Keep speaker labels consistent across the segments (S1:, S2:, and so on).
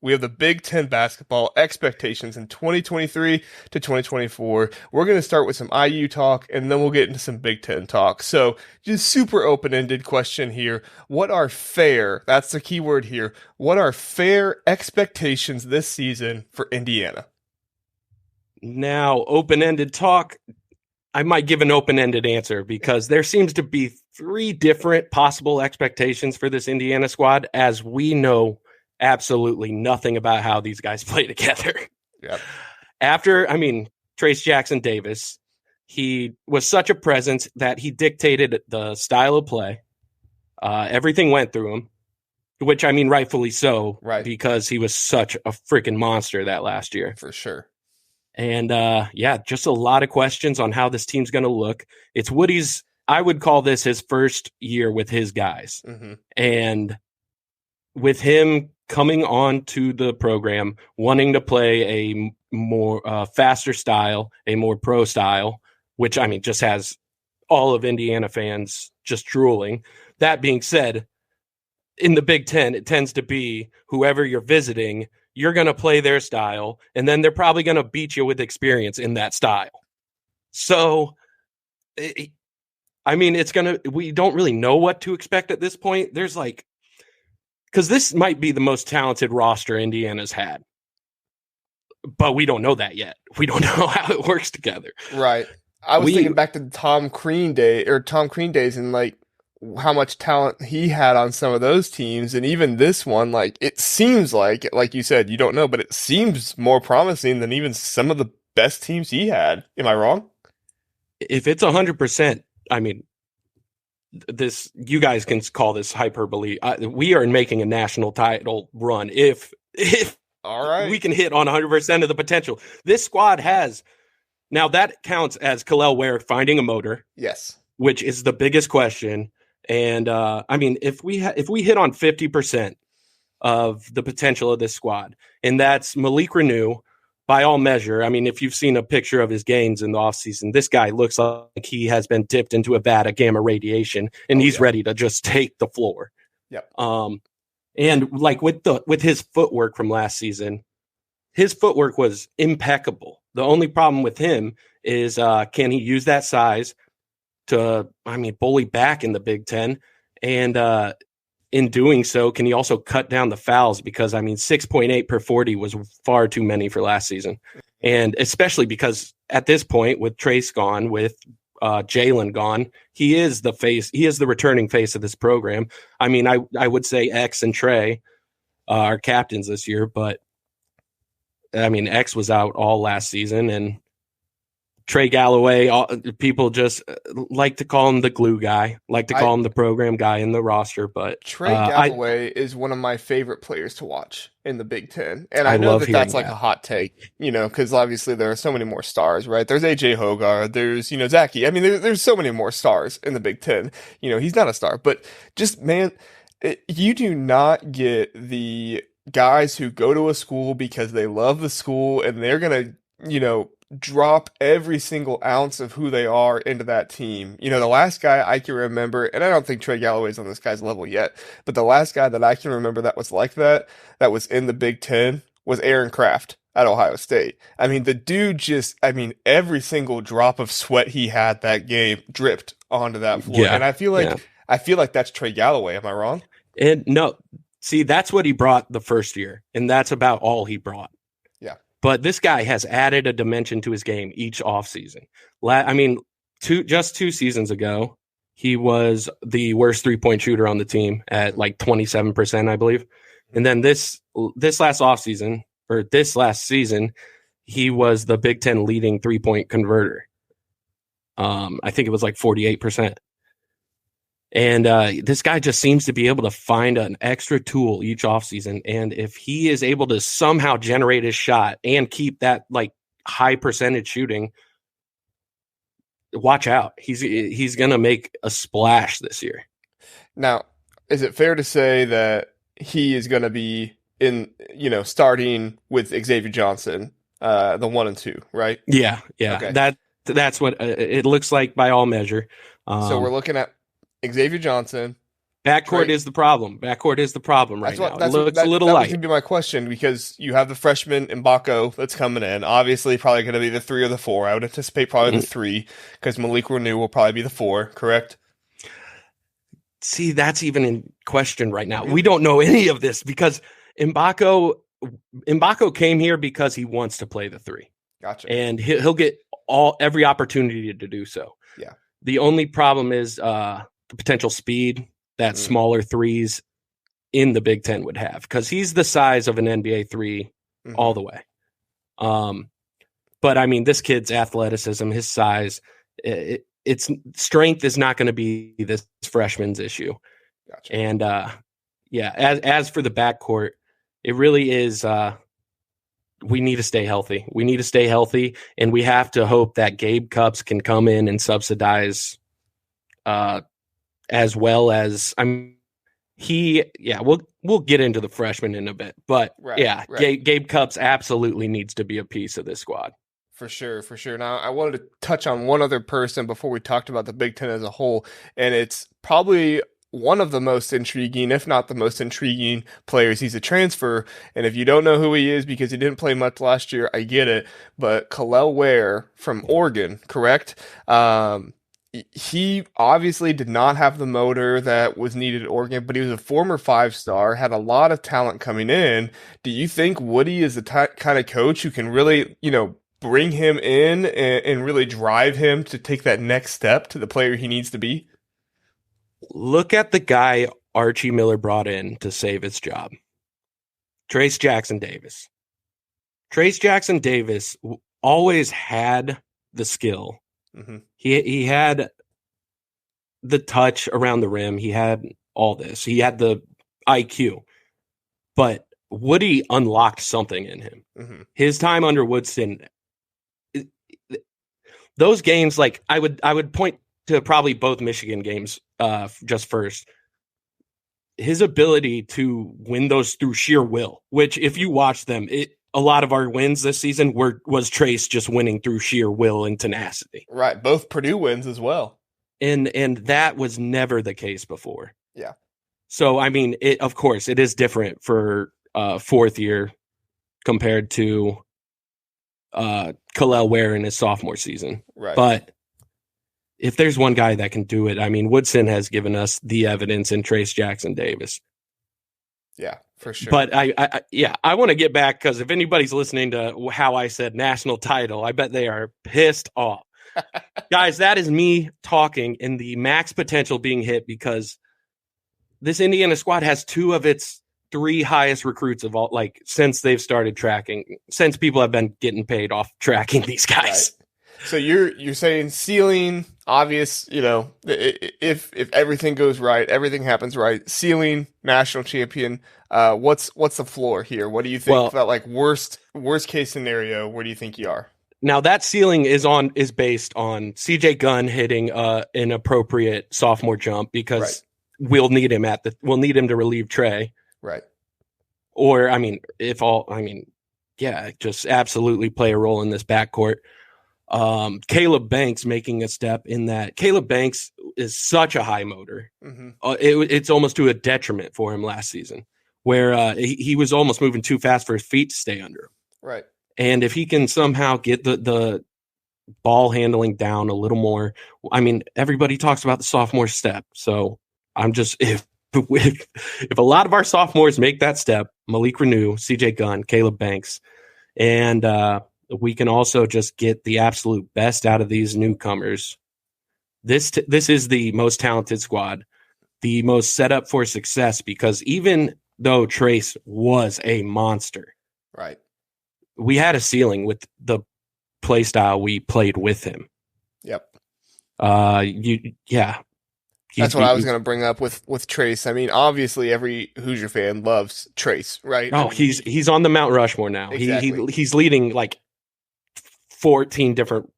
S1: We have the Big Ten basketball expectations in 2023 to 2024. We're going to start with some IU talk, and then we'll get into some Big Ten talk. So just super open-ended question here. What are fair, that's the key word here, what are fair expectations this season for Indiana?
S2: Now, open-ended talk, I might give an open-ended answer because there seems to be three different possible expectations for this Indiana squad, as we know absolutely nothing about how these guys play together.
S1: Yep.
S2: Trace Jackson Davis, he was such a presence that he dictated the style of play. Everything went through him, which rightfully so,
S1: right?
S2: Because he was such a freaking monster that last year.
S1: For sure.
S2: And just a lot of questions on how this team's going to look. It's Woody's, I would call this his first year with his guys.
S1: Mm-hmm.
S2: And with him coming on to the program, wanting to play a more faster style, a more pro style, which just has all of Indiana fans just drooling. That being said, in the Big Ten, it tends to be whoever you're visiting, you're going to play their style, and then they're probably going to beat you with experience in that style. So, we don't really know what to expect at this point. There's because this might be the most talented roster Indiana's had, but we don't know that yet. We don't know how it works together.
S1: Right. I was thinking back to the Tom Crean days and how much talent he had on some of those teams. And even this one, it seems like you said, you don't know, but it seems more promising than even some of the best teams he had. Am I wrong?
S2: If it's 100%, this, you guys can call this hyperbole. We are making a national title run if
S1: all right,
S2: we can hit on 100% of the potential. This squad has, now that counts as Kalel Ware finding a motor.
S1: Yes. Which
S2: is the biggest question. And if we hit on 50% of the potential of this squad, and that's Malik Renew, by all measure. If you've seen a picture of his games in the offseason, this guy looks like he has been dipped into a vat of gamma radiation, and he's ready to just take the floor.
S1: Yep.
S2: And with his footwork from last season, his footwork was impeccable. The only problem with him is can he use that size to, bully back in the Big Ten? And in doing so, can he also cut down the fouls? Because 6.8 per 40 was far too many for last season. And especially because at this point, with Trace gone, with Jalen gone, he is the returning face of this program. I would say X and Trey are captains this year, but X was out all last season, and Trey Galloway, people just like to call him the glue guy, call him the program guy in the roster. But
S1: Trey Galloway is one of my favorite players to watch in the Big Ten. And I know that's a hot take, because obviously there are so many more stars, right? There's AJ Hogarth, there's, Zachy. There's so many more stars in the Big Ten. He's not a star, but just, man, you do not get the guys who go to a school because they love the school and they're going to, drop every single ounce of who they are into that team. The last guy I can remember, and I don't think Trey Galloway's on this guy's level yet, but the last guy that I can remember that was like that was in the Big Ten, was Aaron Kraft at Ohio State. The dude just, every single drop of sweat he had that game dripped onto that floor.
S2: Yeah.
S1: And I feel like that's Trey Galloway. Am I wrong?
S2: And no, see, that's what he brought the first year, and that's about all he brought. But this guy has added a dimension to his game each offseason. Just 2 seasons ago, he was the worst 3-point shooter on the team at 27%, I believe. And then this last season, he was the Big Ten leading 3-point converter. I think it was 48%. And this guy just seems to be able to find an extra tool each offseason. And if he is able to somehow generate his shot and keep that high percentage shooting, watch out. He's going to make a splash this year.
S1: Now, is it fair to say that he is going to be starting with Xavier Johnson, the 1 and 2, right?
S2: Yeah. Okay. That's what it looks like by all measure.
S1: So we're looking at Xavier Johnson,
S2: Backcourt is the problem. Backcourt is the problem right now. It looks a little light. That was
S1: going to be my question, because you have the freshman Mbako that's coming in. Obviously, probably going to be the 3 or the 4. I would anticipate probably the 3, because Malik Renew will probably be the 4, correct?
S2: See, that's even in question right now. We don't know any of this, because Mbako came here because he wants to play the 3.
S1: Gotcha.
S2: And he'll get every opportunity to do so.
S1: Yeah.
S2: The only problem is the potential speed that smaller 3s in the Big Ten would have, because he's the size of an NBA 3 all the way. But I mean, this kid's athleticism, his size, its strength is not going to be this freshman's issue.
S1: Gotcha.
S2: And as for the backcourt, it really is. We need to stay healthy. We need to stay healthy, and we have to hope that Gabe Cupps can come in and subsidize. As well as we'll get into the freshman in a bit, but Gabe Cupps absolutely needs to be a piece of this squad.
S1: For sure. Now, I wanted to touch on one other person before we talked about the Big Ten as a whole, and it's probably one of the most intriguing, if not the most intriguing players. He's a transfer, and if you don't know who he is because he didn't play much last year, I get it, but Kel'el Ware from Oregon, correct? He obviously did not have the motor that was needed at Oregon, but he was a former 5-star, had a lot of talent coming in. Do you think Woody is the kind of coach who can really, bring him in and really drive him to take that next step to the player he needs to be?
S2: Look at the guy Archie Miller brought in to save his job. Trace Jackson Davis. Trace Jackson Davis always had the skill.
S1: Mm-hmm.
S2: He had the touch around the rim. He had all this. He had the IQ. But Woody unlocked something in him.
S1: Mm-hmm.
S2: His time under Woodson, those games, like I would point to probably both Michigan games just first. His ability to win those through sheer will, which if you watch them, a lot of our wins this season was Trace just winning through sheer will and tenacity.
S1: Right. Both Purdue wins as well.
S2: And that was never the case before.
S1: Yeah.
S2: So, I mean, of course, it is different for fourth year compared to Kel'el Ware in his sophomore season.
S1: Right.
S2: But if there's one guy that can do it, I mean, Woodson has given us the evidence in Trace Jackson Davis.
S1: Yeah, for sure.
S2: But I want to get back, because if anybody's listening to how I said national title, I bet they are pissed off. Guys, that is me talking and the max potential being hit, because this Indiana squad has 2 of its 3 highest recruits of all, like, since they've started tracking, since people have been getting paid off tracking these guys.
S1: Right. So you're saying ceiling, obvious, if everything goes right, everything happens right, ceiling, national champion. What's the floor here? What do you think about, like, worst case scenario? Where do you think you are?
S2: Now that ceiling is based on CJ Gunn hitting an appropriate sophomore jump, because we'll need him to relieve Trey.
S1: Right.
S2: Or just absolutely play a role in this backcourt. Caleb Banks making a step in that. Caleb Banks is such a high motor.
S1: Mm-hmm.
S2: It's almost to a detriment for him last season, where he was almost moving too fast for his feet to stay under him.
S1: Right.
S2: And if he can somehow get the ball handling down a little more, I mean, everybody talks about the sophomore step. So I'm just, if a lot of our sophomores make that step, Malik Renew, CJ Gunn, Caleb Banks, and we can also just get the absolute best out of these newcomers. This is the most talented squad, the most set up for success, because even though Trace was a monster,
S1: right,
S2: we had a ceiling with the play style we played with him.
S1: Yep.
S2: That's
S1: what I was going to bring up with Trace. I mean, obviously, every Hoosier fan loves Trace, right?
S2: Oh, he's on the Mount Rushmore now.
S1: Exactly.
S2: He's leading like 14 different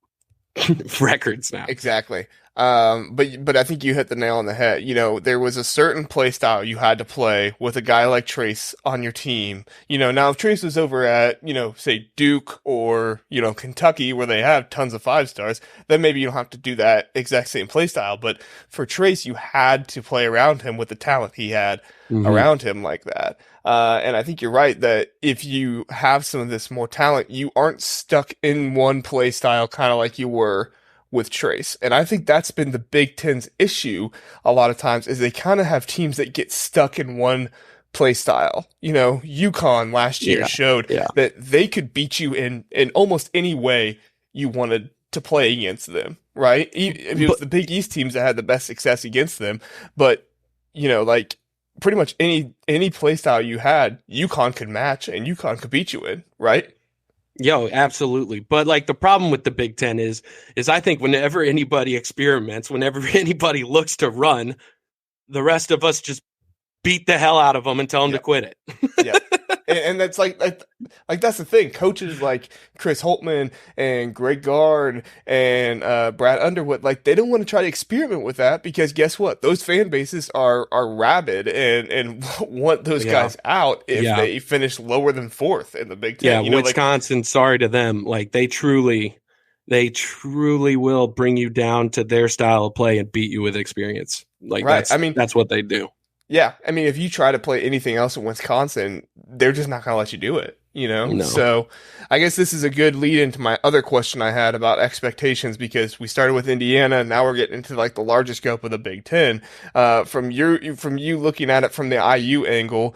S2: records now.
S1: Exactly. But I think you hit the nail on the head. You know, there was a certain play style you had to play with a guy like Trace on your team. You know, now if Trace was over at, say Duke or, Kentucky where they have tons of 5 stars, then maybe you don't have to do that exact same play style. But for Trace, you had to play around him with the talent he had around him like that. And I think you're right that if you have some of this more talent, you aren't stuck in one play style kind of like you were with Trace. And I think that's been the Big Ten's issue a lot of times is they kind of have teams that get stuck in one play style. You know, UConn last year showed that they could beat you in almost any way you wanted to play against them, right? It was the Big East teams that had the best success against them, but like pretty much any play style you had, UConn could match and UConn could beat you in, right?
S2: Yo, absolutely. But like the problem with the Big Ten is I think whenever anybody experiments, whenever anybody looks to run, the rest of us just beat the hell out of them and tell them to quit it.
S1: Yeah. And that's like that's the thing. Coaches like Chris Holtmann and Greg Gard and Brad Underwood, like they don't want to try to experiment with that because guess what? Those fan bases are rabid and want those guys out if they finish lower than 4th in the Big Ten.
S2: Yeah, Wisconsin, sorry to them. Like they truly will bring you down to their style of play and beat you with experience. Like that's what they do.
S1: Yeah, I mean, if you try to play anything else in Wisconsin, they're just not going to let you do it, No. So I guess this is a good lead into my other question I had about expectations because we started with Indiana, and now we're getting into like the larger scope of the Big Ten. From you looking at it from the IU angle,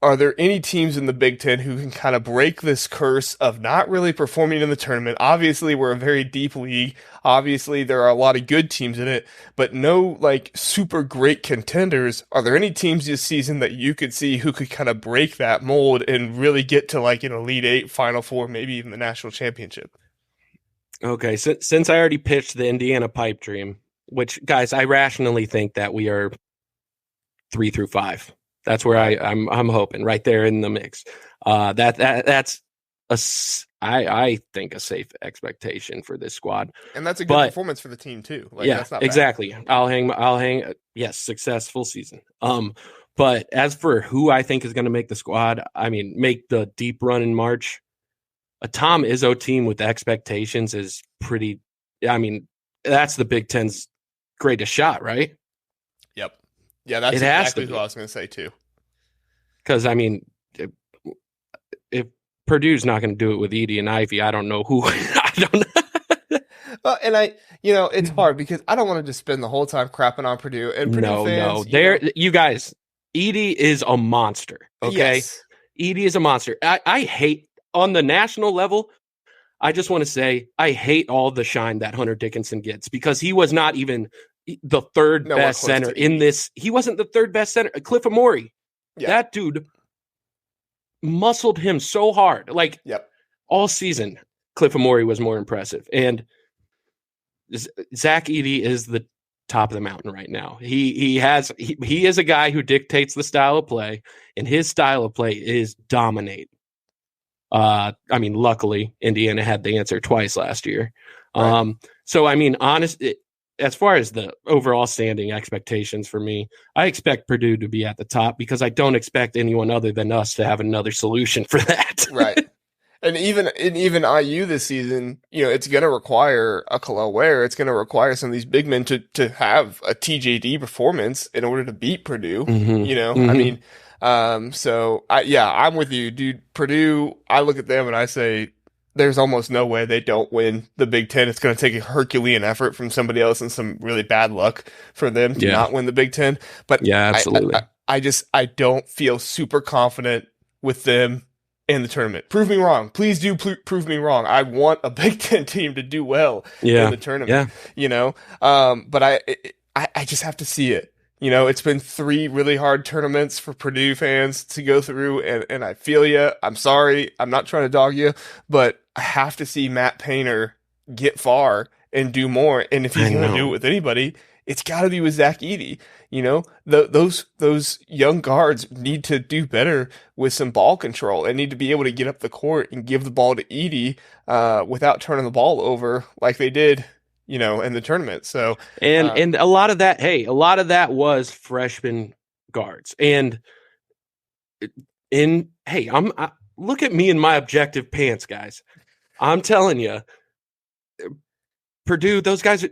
S1: are there any teams in the Big Ten who can kind of break this curse of not really performing in the tournament? Obviously, we're a very deep league. Obviously, there are a lot of good teams in it, but no like super great contenders. Are there any teams this season that you could see who could kind of break that mold and really get to like an Elite Eight, Final Four, maybe even the national championship?
S2: Okay, since I already pitched the Indiana pipe dream, which guys, I rationally think that we are 3 through 5. That's where I'm hoping right there in the mix. That's I think a safe expectation for this squad,
S1: and that's a good performance for the team too. Like,
S2: yeah,
S1: that's not
S2: exactly.
S1: Bad.
S2: I'll hang. Yes, successful season. But as for who I think is going to make the squad, I mean, make the deep run in March, a Tom Izzo team with expectations is pretty. I mean, that's the Big Ten's greatest shot, right?
S1: Yep. Yeah, that's exactly what I was going to say too. Because
S2: I mean, if Purdue's not going to do it with Edie and Ivy, I don't know who. I don't know.
S1: Well, and it's hard because I don't want to just spend the whole time crapping on Purdue. And Purdue fans,
S2: you guys, Edie is a monster. Okay, yes. Edie is a monster. I hate on the national level. I just want to say I hate all the shine that Hunter Dickinson gets because he was not even the third best center in this. He wasn't the third best center. Cliff Amore, that dude muscled him so hard. Like all season, Cliff Amore was more impressive. And Zach Edey is the top of the mountain right now. He is a guy who dictates the style of play, and his style of play is dominate. I mean, luckily, Indiana had the answer twice last year. Right. So, I mean, as far as the overall standing expectations for me, I expect Purdue to be at the top because I don't expect anyone other than us to have another solution for that.
S1: Right. And even IU this season, it's going to require a Kalel Ware. It's going to require some of these big men to have a TJD performance in order to beat Purdue. I mean, I'm with you, dude. Purdue, I look at them and I say, there's almost no way they don't win the Big Ten. It's going to take a Herculean effort from somebody else and some really bad luck for them to not win the Big Ten. But
S2: yeah, absolutely.
S1: I don't feel super confident with them in the tournament. Prove me wrong. Please do prove me wrong. I want a Big Ten team to do well in the tournament. But I just have to see it. It's been 3 really hard tournaments for Purdue fans to go through, and I feel you. I'm sorry. I'm not trying to dog you, but I have to see Matt Painter get far and do more. And if he's going to do it with anybody, it's got to be with Zach Edey. Those young guards need to do better with some ball control and need to be able to get up the court and give the ball to Edey without turning the ball over like they did in the tournament. So,
S2: and a lot of that was freshman guards. And look at me in my objective pants, guys. I'm telling you, Purdue, those guys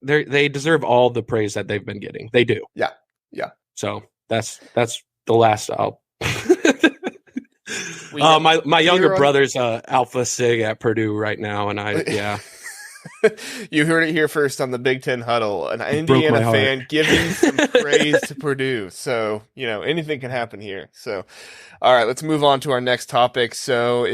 S2: they deserve all the praise that they've been getting. They do.
S1: Yeah.
S2: So that's the last I'll. My younger brother's Alpha Sig at Purdue right now, and
S1: You heard it here first on the Big Ten Huddle. An Indiana fan giving some praise to Purdue. So anything can happen here. So, all right, let's move on to our next topic. So if